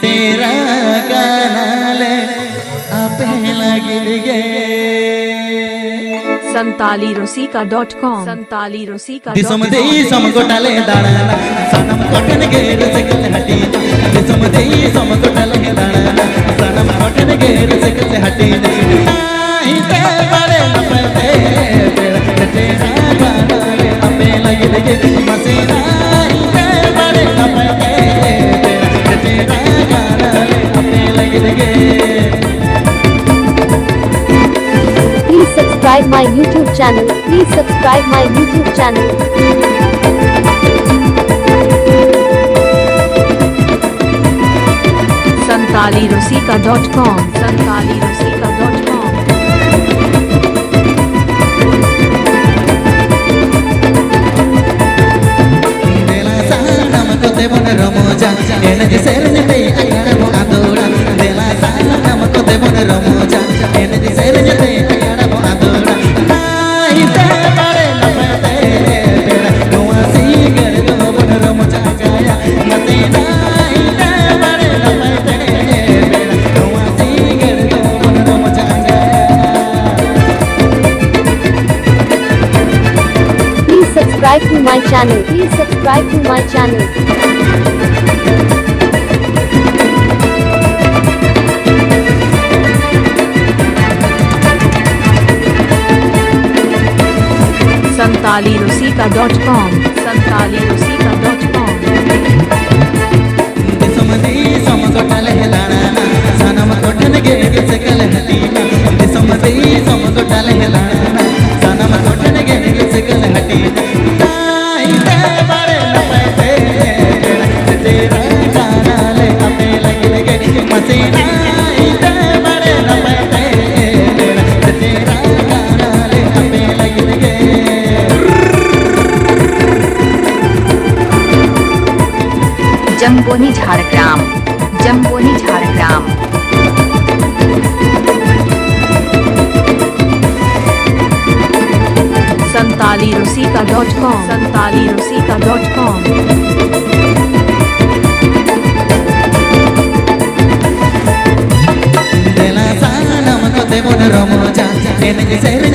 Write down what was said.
तेरा गानाले आपे लगे संतालीरुसिका.com दिसम गोटाले दाना सनम कोटन गेर सकल हटी दिसम गोटाले दाना सनम कोटन गेर सकल हटी नाही ते बड़े लपते तेरा गानाले आपे लगे मसीना ते बड़े लपते तेरा गानाले आपे लगे। Please subscribe my YouTube channel. Please subscribe my YouTube channel. संतालीरुसिका.com Dela sana makote bona romoja ena de serne te ayana mo adora dela sana makote bona romoja ena de serne te ayana mo adora nahi te pare lapate tera no asi gar do bona romoja kaya mate nahi te pare lapate tera no asi gar do bona romoja kaya। Please subscribe to my channel. Please subscribe to my channel. संतालीरुसिका.com दिसम गोटाले लाना सनम cotton गेर सकल हटी दिसम गोटाले लाना सनम cotton गेर सकल हटी नाही ते बड़े लपते तेरा गानाले आपे लगे मसीना ते बड़े लपते तेरा गानाले आपे लगे। जम्बोनी Jhargram संतालीरुसिका.com Dela sana makote bona romoja ena de serne